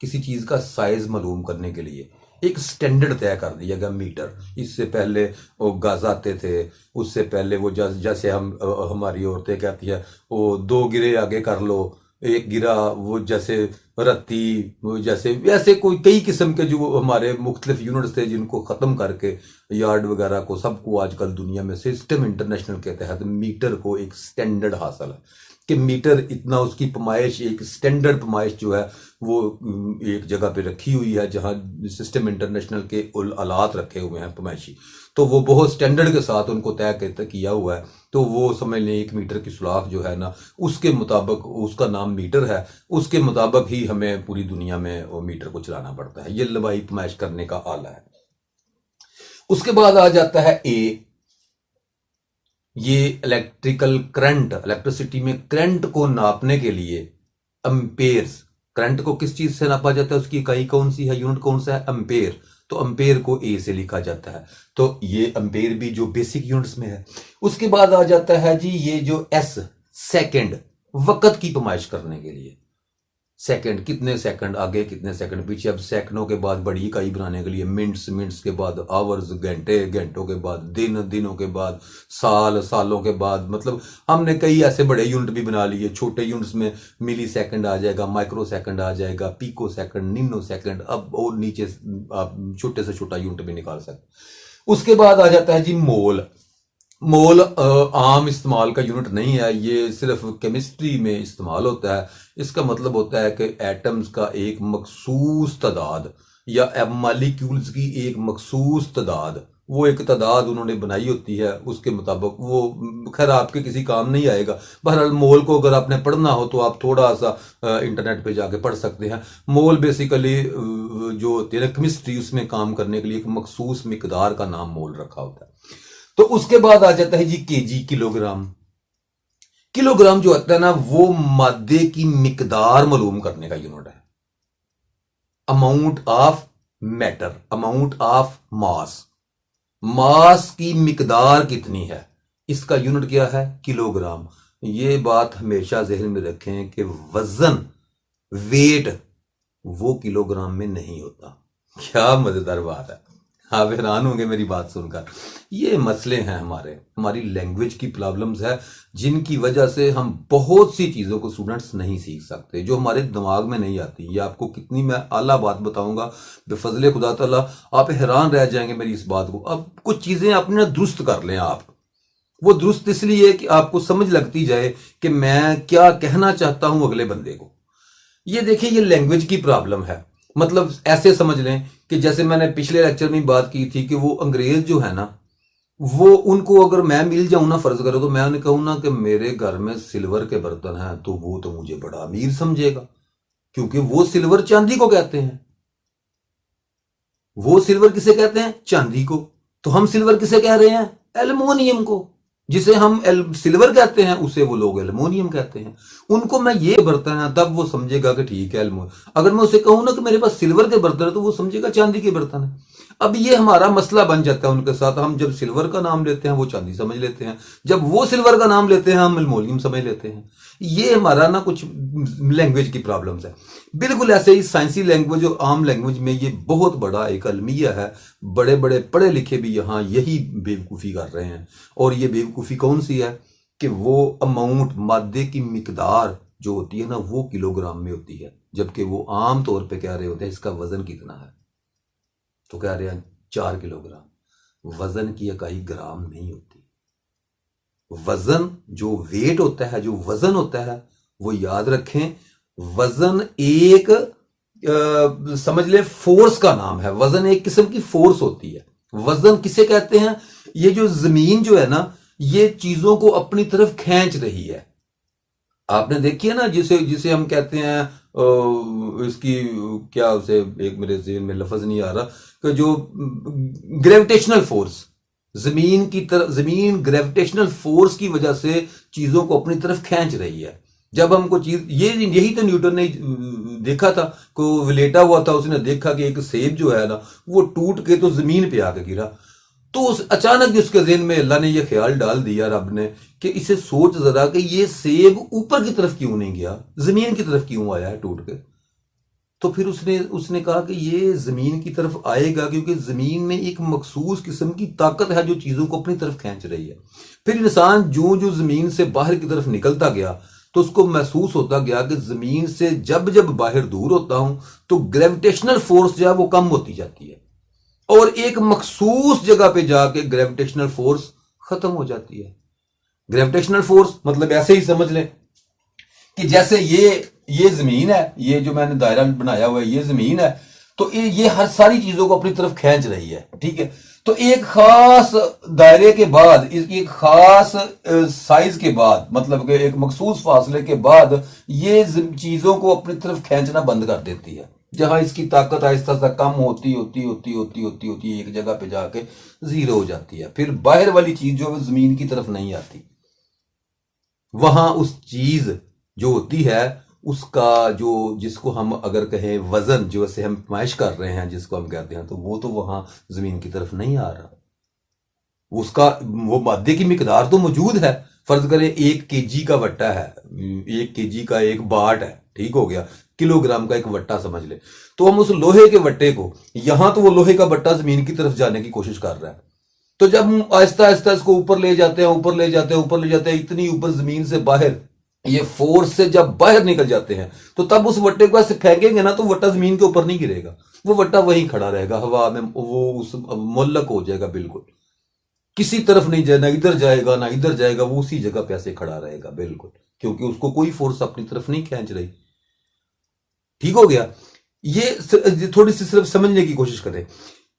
Speaker 1: किसी चीज का साइज मालूम करने के लिए एक स्टैंडर्ड तय कर दिया गया, मीटर। इससे पहले वो गज आते थे, उससे पहले वो जैसे हम हमारी औरतें कहती है वो 2 गिरे आगे कर लो, 1 गिरा, वो जैसे रत्ती, वो जैसे वैसे कोई कई किस्म के जो हमारे मुख्तलिफ यूनिट्स थे जिनको ख़त्म करके यार्ड वगैरह को सबको आजकल दुनिया में सिस्टम इंटरनेशनल के तहत मीटर को एक स्टैंडर्ड हासिल है कि मीटर इतना उसकी पैमाइश, एक स्टैंडर्ड पैमाइश जो है वो एक जगह पे रखी हुई है जहां सिस्टम इंटरनेशनल के आलात रखे हुए हैं पैमाइशी, तो वो बहुत स्टैंडर्ड के साथ उनको तय किया हुआ है। तो वो समझ लें 1 मीटर की सुराख जो है ना उसके मुताबिक, उसका नाम मीटर है, उसके मुताबिक ही हमें पूरी दुनिया में वो मीटर को चलाना पड़ता है। ये लंबाई पैमाइश करने का आला है। उसके बाद आ जाता है ए, ये इलेक्ट्रिकल करंट, इलेक्ट्रिसिटी में करंट को नापने के लिए एम्पेयर्स। करंट को किस चीज से नापा जाता है, उसकी इकाई कौन सी है, यूनिट कौन सा है, एम्पेयर। तो एम्पेयर को ए से लिखा जाता है। तो ये एम्पेयर भी जो बेसिक यूनिट्स में है। उसके बाद आ जाता है जी ये जो एस, सेकंड, वक्त की पैमाइश करने के लिए। सेकंड, कितने सेकंड आगे कितने सेकंड पीछे। अब सेकंडों के बाद बड़ी इकाई बनाने के लिए मिनट्स, मिनट्स के बाद आवर्स, घंटे, घंटों के बाद दिन, दिनों के बाद साल, सालों के बाद, मतलब हमने कई ऐसे बड़े यूनिट भी बना लिए। छोटे यूनिट्स में मिली सेकंड आ जाएगा, माइक्रो सेकंड आ जाएगा, पीको सेकंड, निनो सेकंड, अब और नीचे आप छोटे से छोटा यूनिट भी निकाल सकते। उसके बाद आ जाता है जी मोल। मोल आम इस्तेमाल का यूनिट नहीं है, ये सिर्फ केमिस्ट्री में इस्तेमाल होता है। इसका मतलब होता है कि एटम्स का एक मखसूस तादाद या मॉलिक्यूल्स की एक मखसूस तादाद, वो एक तादाद उन्होंने बनाई होती है, उसके मुताबिक वो खैर आपके किसी काम नहीं आएगा। बहरहाल मोल को अगर आपने पढ़ना हो तो आप थोड़ा सा इंटरनेट पे जाके पढ़ सकते हैं। मोल बेसिकली जो होती है केमिस्ट्री, उसमें काम करने के लिए एक मखसूस मिकदार का नाम मोल रखा होता है। तो उसके बाद आ जाता है जी केजी, किलोग्राम। किलोग्राम जो होता है ना, वो मादे की मिकदार मालूम करने का यूनिट है। Amount of matter, amount of mass, mass की मिकदार कितनी है, इसका यूनिट क्या है, किलोग्राम। ये बात हमेशा जहन में रखें कि वजन, वेट, वो किलोग्राम में नहीं होता। क्या मजेदार बात है, आप हैरान होंगे मेरी बात सुनकर। ये मसले हैं हमारी लैंग्वेज की प्रॉब्लम्स है, जिनकी वजह से हम बहुत सी चीज़ों को स्टूडेंट्स नहीं सीख सकते, जो हमारे दिमाग में नहीं आती। ये आपको कितनी मैं आला बात बताऊंगा, बेफजले खुदा ताला आप हैरान रह जाएंगे मेरी इस बात को। अब कुछ चीज़ें अपने दुरुस्त कर लें आप, वो दुरुस्त इसलिए कि आपको समझ लगती जाए कि मैं क्या कहना चाहता हूं अगले बंदे को। ये देखिए, ये लैंग्वेज की प्रॉब्लम है। मतलब ऐसे समझ लें कि जैसे मैंने पिछले लेक्चर में बात की थी कि वो अंग्रेज जो है ना, वो उनको अगर मैं मिल जाऊं ना, फर्ज करो तो मैं उन्हें कहूं ना कि मेरे घर में सिल्वर के बर्तन हैं, तो वो तो मुझे बड़ा अमीर समझेगा, क्योंकि वो सिल्वर चांदी को कहते हैं। वो सिल्वर किसे कहते हैं, चांदी को। तो हम सिल्वर किसे कह रहे हैं, एल्युमिनियम को। जिसे हम सिल्वर कहते हैं उसे वो लोग एल्युमिनियम कहते हैं। उनको मैं ये बर्तन है, तब वो समझेगा कि ठीक है एल्युमिनियम। अगर मैं उसे कहूं ना कि मेरे पास सिल्वर के बर्तन है, तो वो समझेगा चांदी के बर्तन है। अब ये हमारा मसला बन जाता है उनके साथ। हम जब सिल्वर का नाम लेते हैं वो चांदी समझ लेते हैं, जब वो सिल्वर का नाम लेते हैं हम एल्युमिनियम समझ लेते हैं। ये हमारा ना कुछ लैंग्वेज की प्रॉब्लम्स है। बिल्कुल ऐसे ही साइंसी लैंग्वेज और आम लैंग्वेज में ये बहुत बड़ा एक अलमिया है। बड़े बड़े पढ़े लिखे भी यहाँ यही बेवकूफ़ी कर रहे हैं। और ये बेवकूफ़ी कौन सी है कि वो अमाउंट, मादे की मिकदार जो होती है ना, वो किलोग्राम में होती है, जबकि वो आम तौर पे कह रहे होते हैं इसका वजन कितना है, तो कह रहे हैं 4 किलोग्राम। वजन की इकाई ग्राम नहीं होती। वजन जो वेट होता है, जो वजन होता है, वो याद रखें, वजन एक समझ ले फोर्स का नाम है। वजन एक किस्म की फोर्स होती है। वजन किसे कहते हैं, ये जो जमीन जो है ना, ये चीजों को अपनी तरफ खींच रही है। आपने देखी है ना, जिसे जिसे हम कहते हैं इसकी क्या, उसे एक मेरे ज़हन में लफ्ज नहीं आ रहा, कि जो ग्रेविटेशनल फोर्स, जमीन की तरफ, जमीन ग्रेविटेशनल फोर्स की वजह से चीजों को अपनी तरफ खींच रही है। जब हमको चीज, ये यही तो न्यूटन ने देखा था, को लेटा हुआ था, उसने देखा कि एक सेब जो है ना, वो टूट के तो जमीन पे आके गिरा। तो उस अचानक उसके ज़हन में अल्लाह ने यह ख्याल डाल दिया, रब ने, कि इसे सोच जरा कि ये सेब ऊपर की तरफ क्यों नहीं गया, जमीन की तरफ क्यों आया है टूट के। तो फिर उसने उसने कहा कि ये जमीन की तरफ आएगा क्योंकि जमीन में एक मखसूस किस्म की ताकत है जो चीजों को अपनी तरफ खींच रही है। फिर इंसान जो जो जमीन से बाहर की तरफ निकलता गया, तो उसको महसूस होता गया कि जमीन से जब जब बाहर दूर होता हूं तो ग्रेविटेशनल फोर्स जो है वो कम होती जाती है, और एक मखसूस जगह पे जाके ग्रेविटेशनल फोर्स खत्म हो जाती है। ग्रेविटेशनल फोर्स मतलब ऐसे ही समझ लें कि जैसे ये जमीन है, ये जो मैंने दायरा बनाया हुआ है, ये जमीन है, तो ये हर सारी चीजों को अपनी तरफ खींच रही है, ठीक है। तो एक खास दायरे के बाद, एक खास साइज के बाद, मतलब कि एक मखसूस फासले के बाद, ये चीजों को अपनी तरफ खींचना बंद कर देती है। जहां इसकी ताकत आहिस्ता सा कम होती होती होती होती होती होती एक जगह पे जाके जीरो हो जाती है। फिर बाहर वाली चीज जो है जमीन की तरफ नहीं आती। वहां उस चीज जो होती है, उसका जो, जिसको हम अगर कहें वजन, जो से हम पैमाइश कर रहे हैं, जिसको हम कहते हैं, तो वो तो वहां जमीन की तरफ नहीं आ रहा। उसका वो मादे की मिकदार तो मौजूद है, फर्ज करें 1 kg का वट्टा है, 1 kg का एक बाट है, ठीक हो गया, किलोग्राम का एक वट्टा समझ ले। तो हम उस लोहे के वट्टे को, यहां तो वो लोहे का वट्टा जमीन की तरफ जाने की कोशिश कर रहा है, तो जब हम आहिस्ता आहिस्ता इसको ऊपर ले जाते हैं, ऊपर ले जाते हैं, ऊपर ले जाते हैं, इतनी ऊपर जमीन से बाहर, ये फोर्स से जब बाहर निकल जाते हैं, तो तब उस वट्टे को ऐसे फेंकेंगे ना, तो वट्टा जमीन के ऊपर नहीं गिरेगा, वो वट्टा वहीं खड़ा रहेगा हवा में, वो उस मुअल्लक हो जाएगा, बिल्कुल किसी तरफ नहीं जाए, ना इधर जाएगा ना इधर जाएगा, वो उसी जगह पे ऐसे खड़ा रहेगा बिल्कुल, क्योंकि उसको कोई फोर्स अपनी तरफ नहीं खींच रही। ठीक हो गया। ये थोड़ी सी सिर्फ समझने की कोशिश करें।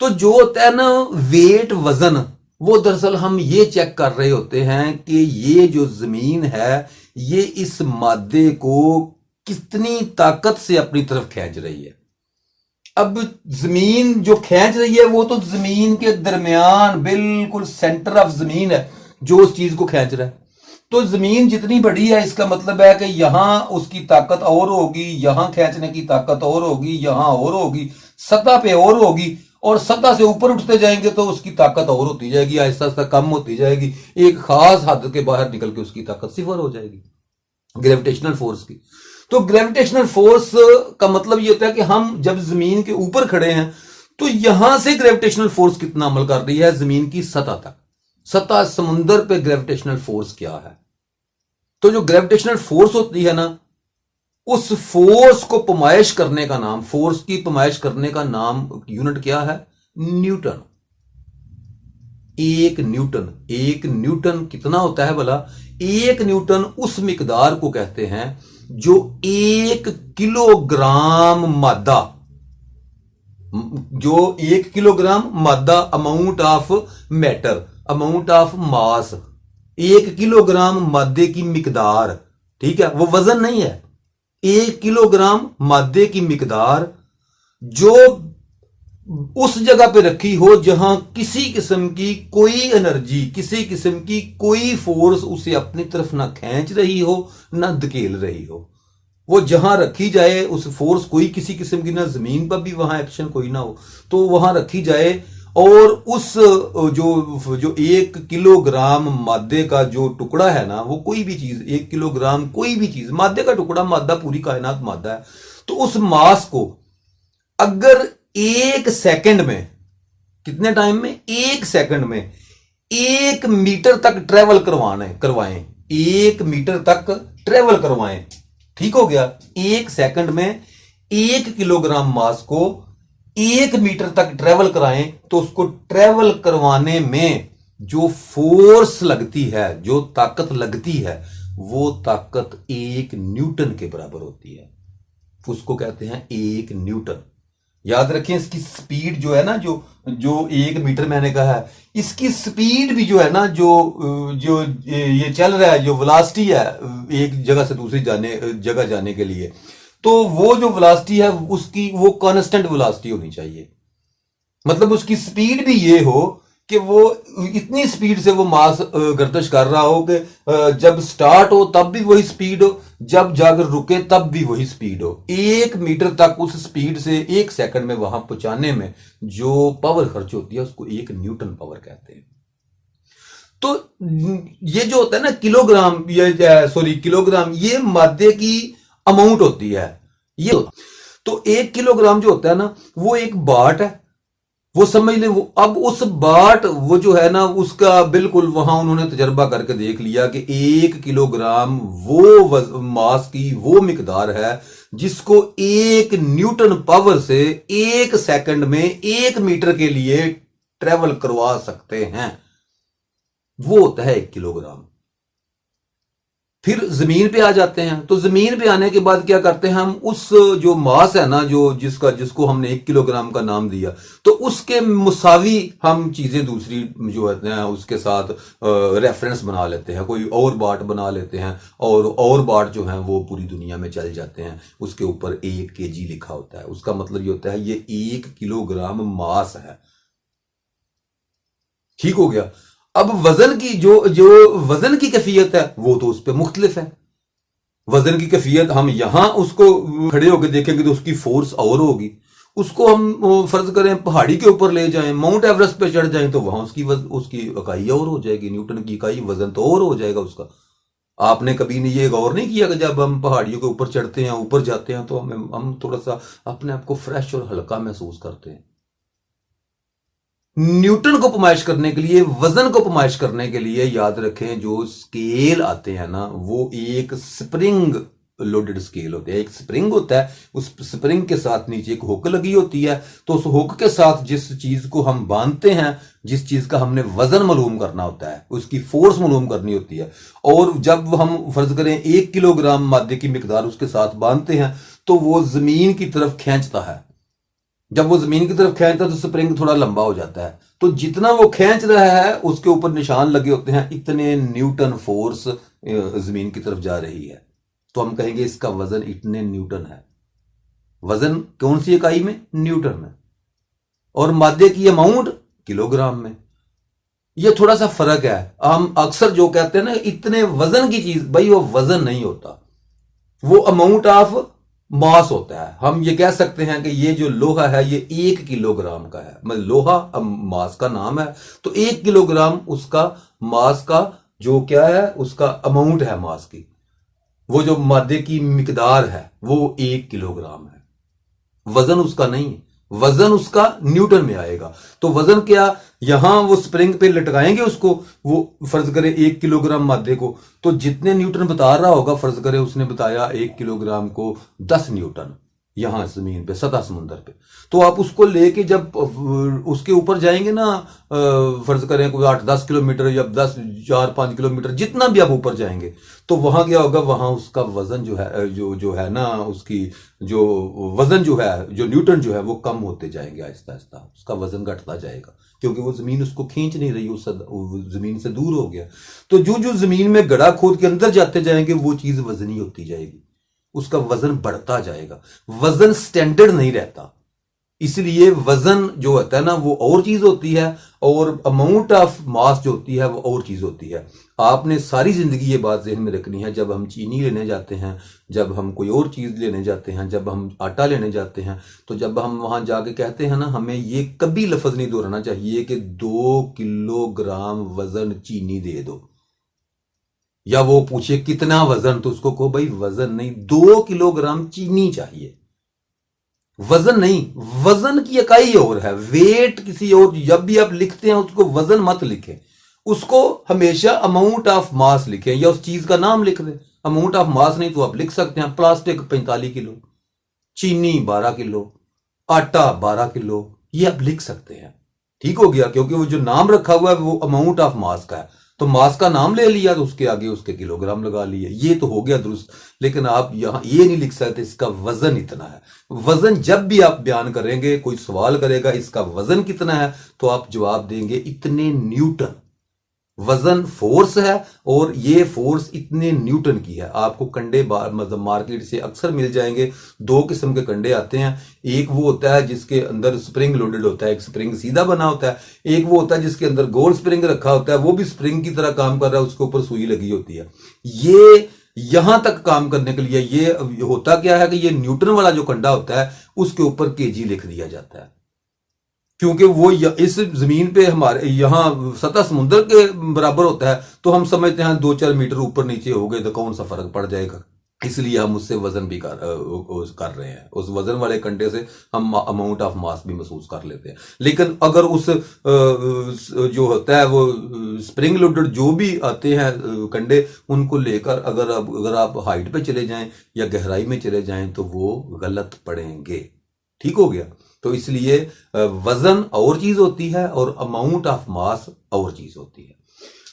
Speaker 1: तो जो होता है ना वेट, वजन, वो दरअसल हम ये चेक कर रहे होते हैं कि ये जो जमीन है ये इस मादे को कितनी ताकत से अपनी तरफ खींच रही है। अब जमीन जो खींच रही है वो तो जमीन के दरमियान बिल्कुल सेंटर ऑफ जमीन है जो उस चीज को खींच रहा है। तो जमीन जितनी बड़ी है इसका मतलब है कि यहां उसकी ताकत और होगी, यहां खींचने की ताकत और होगी, यहां और होगी, सतह पे और होगी, और सतह से ऊपर उठते जाएंगे तो उसकी ताकत और होती जाएगी, आहिस्ता आहिस्ता कम होती जाएगी, एक खास हद के बाहर निकल के उसकी ताकत सिफर हो जाएगी ग्रेविटेशनल फोर्स की। तो ग्रेविटेशनल फोर्स का मतलब ये होता है कि हम जब जमीन के ऊपर खड़े हैं तो यहां से ग्रेविटेशनल फोर्स कितना अमल कर रही है जमीन की सतह तक, सतह समुंदर पे ग्रेविटेशनल फोर्स क्या है। तो जो ग्रेविटेशनल फोर्स होती है ना, उस फोर्स को पैमाइश करने का नाम, फोर्स की पैमाइश करने का नाम, यूनिट क्या है? न्यूटन। एक न्यूटन कितना होता है भला? एक न्यूटन उस मिकदार को कहते हैं जो 1 किलोग्राम मादा, जो 1 किलोग्राम मादा, amount of matter, amount of mass, 1 kilogram मादे की मिकदार, ठीक है, वो वजन नहीं है, 1 किलोग्राम मादे की मिकदार जो उस जगह पे रखी हो जहां किसी किस्म की कोई एनर्जी, किसी किस्म की कोई फोर्स उसे अपनी तरफ ना खींच रही हो ना धकेल रही हो। वो जहां रखी जाए उस फोर्स, कोई किसी किस्म की, ना जमीन पर भी वहां एक्शन कोई ना हो, तो वहां रखी जाए, और उस जो 1 किलोग्राम मादे का जो टुकड़ा है ना, वो कोई भी चीज, 1 किलोग्राम कोई भी चीज, मादे का टुकड़ा, मादा पूरी कायनात मादा है, तो उस मास को अगर 1 सेकंड में, कितने टाइम में? 1 सेकंड में 1 मीटर तक ट्रेवल करवाएं, 1 मीटर तक ट्रेवल करवाएं, ठीक हो गया। 1 सेकंड में 1 किलोग्राम मास को 1 मीटर तक ट्रेवल कराएं, तो उसको ट्रेवल करवाने में जो फोर्स लगती है, जो ताकत लगती है, वो ताकत 1 न्यूटन के बराबर होती है। उसको कहते हैं 1 न्यूटन। याद रखें, इसकी स्पीड जो है ना, जो 1 मीटर मैंने कहा है, इसकी स्पीड भी जो है ना, जो ये चल रहा है, जो वेलोसिटी है एक जगह से दूसरी जगह जाने के लिए, तो वो जो वेलोसिटी है उसकी वो कांस्टेंट वेलोसिटी होनी चाहिए। मतलब उसकी स्पीड भी ये हो कि वो इतनी स्पीड से वो मास गर्दिश कर रहा हो कि जब स्टार्ट हो तब भी वही स्पीड हो, जब जाकर रुके तब भी वही स्पीड हो। 1 मीटर तक उस स्पीड से 1 सेकंड में वहां पहुंचाने में जो पावर खर्च होती है उसको 1 न्यूटन पावर कहते हैं। तो ये जो होता है ना किलोग्राम, किलोग्राम, ये मादे की अमाउंट होती है ये। तो 1 किलोग्राम जो होता है ना, वो एक बाट है, वो समझ ले। वो अब उस बाट, वो जो है ना, उसका बिल्कुल वहां उन्होंने तजर्बा करके देख लिया कि 1 किलोग्राम वो मास की वो मिकदार है जिसको 1 न्यूटन पावर से 1 सेकंड में 1 मीटर के लिए ट्रेवल करवा सकते हैं, वो होता है 1 किलोग्राम। फिर जमीन पे आ जाते हैं। तो जमीन पे आने के बाद क्या करते हैं हम, उस जो मास है ना, जो जिसको हमने 1 किलोग्राम का नाम दिया, तो उसके मुसावी हम चीजें दूसरी जो है उसके साथ रेफरेंस बना लेते हैं, कोई और बाट बना लेते हैं, और बाट जो है वो पूरी दुनिया में चल जाते हैं, उसके ऊपर 1 kg लिखा होता है। उसका मतलब ये होता है ये 1 किलोग्राम मास है, ठीक हो गया। अब वजन की जो वजन की कैफियत है वो तो उस पर मुख्तलिफ है। वजन की कैफियत हम यहां उसको खड़े होकर देखेंगे तो उसकी फोर्स और होगी, उसको हम फर्ज करें पहाड़ी के ऊपर ले जाएं, माउंट एवरेस्ट पे चढ़ जाएं, तो वहां उसकी इकाई और हो जाएगी, न्यूटन की इकाई, वजन तो और हो जाएगा उसका। आपने कभी नहीं ये गौर नहीं किया कि जब हम पहाड़ियों के ऊपर चढ़ते हैं, ऊपर जाते हैं, तो हम थोड़ा सा अपने आप को फ्रेश और हल्का महसूस करते हैं। न्यूटन को पमाइश करने के लिए, वजन को पमाइश करने के लिए याद रखें जो स्केल आते हैं ना, वो एक स्प्रिंग लोडेड स्केल होते हैं। एक स्प्रिंग होता है, उस स्प्रिंग के साथ नीचे एक हुक लगी होती है, तो उस हुक के साथ जिस चीज को हम बांधते हैं, जिस चीज का हमने वजन मालूम करना होता है, उसकी फोर्स मालूम करनी होती है, और जब हम फर्ज करें 1 किलोग्राम मादे की मिकदार उसके साथ बांधते हैं, तो वो जमीन की तरफ खींचता है। जब वो जमीन की तरफ खींचता है तो स्प्रिंग थोड़ा लंबा हो जाता है, तो जितना वो खींच रहा है उसके ऊपर निशान लगे होते हैं, इतने न्यूटन फोर्स जमीन की तरफ जा रही है, तो हम कहेंगे इसका वजन इतने न्यूटन है। वजन कौन सी इकाई में? न्यूटन में। और मादे की अमाउंट किलोग्राम में। ये थोड़ा सा फर्क है। हम अक्सर जो कहते हैं ना इतने वजन की चीज, भाई वो वजन नहीं होता, वो अमाउंट ऑफ मास होता है। हम ये कह सकते हैं कि ये जो लोहा है ये 1 किलोग्राम का है, मतलब लोहा अब मास का नाम है, तो 1 किलोग्राम उसका मास का जो क्या है, उसका अमाउंट है मास की, वो जो मादे की मिकदार है वो 1 किलोग्राम है। वजन उसका नहीं है, वजन उसका न्यूटन में आएगा। तो वजन क्या, यहां वो स्प्रिंग पे लटकाएंगे उसको, वो फर्ज करें 1 किलोग्राम मादे को, तो जितने न्यूटन बता रहा होगा, फर्ज करें उसने बताया 1 किलोग्राम को 10 न्यूटन, यहां जमीन पे, सतह समुंदर पे, तो आप उसको लेके जब उसके ऊपर जाएंगे ना, फर्ज करें कोई 8-10 किलोमीटर या 10-4-5 किलोमीटर, जितना भी आप ऊपर जाएंगे, तो वहां क्या होगा, वहां उसका वजन जो है, जो है ना, उसकी जो वजन जो है, जो न्यूटन जो है, वो कम होते जाएंगे, आहिस्ता आहिस्ता उसका वजन घटता जाएगा, क्योंकि वो जमीन उसको खींच नहीं रही, उस जमीन से दूर हो गया। तो जो जो जमीन में गड़ा खोद के अंदर जाते जाएंगे, वो चीज वजनी होती जाएगी, उसका वजन बढ़ता जाएगा, वजन स्टैंडर्ड नहीं रहता। इसलिए वजन जो होता है ना वो और चीज होती है, और अमाउंट ऑफ मास जो होती है वो और चीज होती है। आपने सारी जिंदगी ये बात ज़हन में रखनी है, जब हम चीनी लेने जाते हैं, जब हम कोई और चीज लेने जाते हैं, जब हम आटा लेने जाते हैं, तो जब हम वहां जाके कहते हैं ना, हमें ये कभी लफ्ज नहीं दोहराना चाहिए कि 2 किलोग्राम वजन चीनी दे दो, या वो पूछे कितना वजन, तो उसको कहो भाई वजन नहीं, 2 किलोग्राम चीनी चाहिए, वजन नहीं। वजन की इकाई और है, वेट किसी और। जब भी आप लिखते हैं उसको वजन मत लिखें, उसको हमेशा अमाउंट ऑफ मास लिखें, या उस चीज का नाम लिख दें। अमाउंट ऑफ मास नहीं तो आप लिख सकते हैं प्लास्टिक 45 किलो, चीनी 12 किलो, आटा 12 किलो, ये आप लिख सकते हैं। ठीक हो गया, क्योंकि वो जो नाम रखा हुआ है वो अमाउंट ऑफ मास का है, तो मास का नाम ले लिया तो उसके आगे उसके किलोग्राम लगा लिए, ये तो हो गया दुरुस्त। लेकिन आप यहां ये नहीं लिख सकते इसका वजन इतना है। वजन जब भी आप बयान करेंगे, कोई सवाल करेगा इसका वजन कितना है, तो आप जवाब देंगे इतने न्यूटन। वजन फोर्स है, और ये फोर्स इतने न्यूटन की है। आपको कंडे मतलब मार्केट से अक्सर मिल जाएंगे। 2 किस्म के कंडे आते हैं, एक वो होता है जिसके अंदर स्प्रिंग लोडेड होता है, एक स्प्रिंग सीधा बना होता है, एक वो होता है जिसके अंदर गोल स्प्रिंग रखा होता है, वो भी स्प्रिंग की तरह काम कर रहा है, उसके ऊपर सुई लगी होती है। ये यहां तक काम करने के लिए ये होता क्या है कि ये न्यूटन वाला जो कंडा होता है उसके ऊपर केजी लिख दिया जाता है, क्योंकि वो इस जमीन पे हमारे यहां सतह समुद्र के बराबर होता है, तो हम समझते हैं 2-4 मीटर ऊपर नीचे हो गए तो कौन सा फर्क पड़ जाएगा, इसलिए हम उससे वजन भी कर रहे हैं। उस वजन वाले कंडे से हम अमाउंट ऑफ मास भी महसूस कर लेते हैं। लेकिन अगर उस जो होता है वो स्प्रिंग लोडेड जो भी आते हैं कंडे, उनको लेकर अगर आप हाइट पे चले जाएं या गहराई में चले जाएं तो वो गलत पड़ेंगे। ठीक हो गया। तो इसलिए वजन और चीज होती है और अमाउंट ऑफ मास और चीज होती है।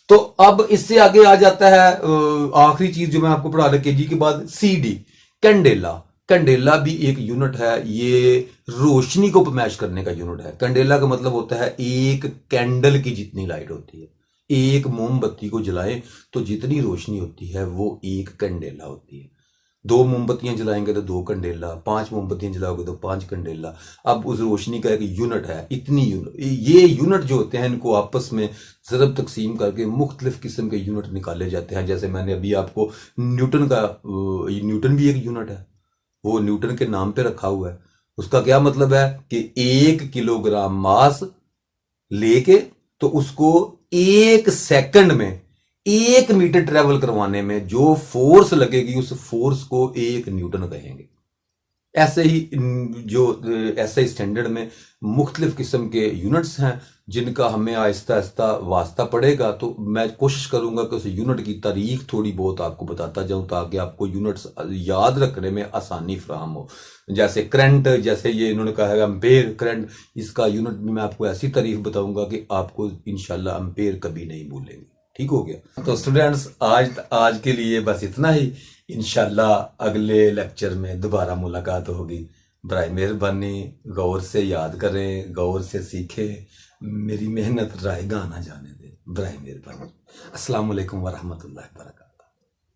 Speaker 1: तो अब इससे आगे आ जाता है आखिरी चीज जो मैं आपको पढ़ा रहा, केजी के बाद CD, कैंडेला। कैंडेला भी एक यूनिट है, ये रोशनी को पैमाइश करने का यूनिट है। कैंडेला का मतलब होता है एक कैंडल की जितनी लाइट होती है। एक मोमबत्ती को जलाएं तो जितनी रोशनी होती है वो एक कैंडेला होती है। 2 मोमबत्तियां जलाएंगे तो 2 कंडेला, 5 मोमबत्तियां जलाओगे तो 5 कंडेला। अब उस रोशनी का एक यूनिट है, इतनी यूनिट। ये यूनिट जो होते हैं इनको आपस में ज़रब तकसीम करके मुख्तलिफ किस्म के यूनिट निकाले जाते हैं। जैसे मैंने अभी आपको न्यूटन भी एक यूनिट है, वो न्यूटन के नाम पे रखा हुआ है। उसका क्या मतलब है कि 1 किलोग्राम मास लेके तो उसको 1 सेकंड में 1 मीटर ट्रेवल करवाने में जो फोर्स लगेगी उस फोर्स को 1 न्यूटन कहेंगे। ऐसे ही जो ऐसे ही स्टैंडर्ड में मुख्तलिफ किस्म के यूनिट्स हैं जिनका हमें आहिस्ता आहिस्ता वास्ता पड़ेगा। तो मैं कोशिश करूंगा कि उस यूनिट की तारीख थोड़ी बहुत आपको बताता जाऊं ताकि आपको यूनिट्स याद रखने में आसानी फराहम हो। जैसे करंट, जैसे ये इन्होंने कहा है एम्पेयर करंट, इसका यूनिट भी मैं आपको ऐसी तारीफ बताऊंगा कि आपको इंशाल्लाह एम्पेयर कभी नहीं भूलेंगे। ठीक हो गया। तो स्टूडेंट्स आज के लिए बस इतना ही। इंशाल्लाह अगले लेक्चर में दोबारा मुलाकात होगी। बराए मेहरबानी गौर से याद करें, गौर से सीखें, मेरी मेहनत रायगा ना जाने दें। बराए मेहरबानी। अस्सलाम वालेकुम वरहमतुल्लाहि वबरकातुहू।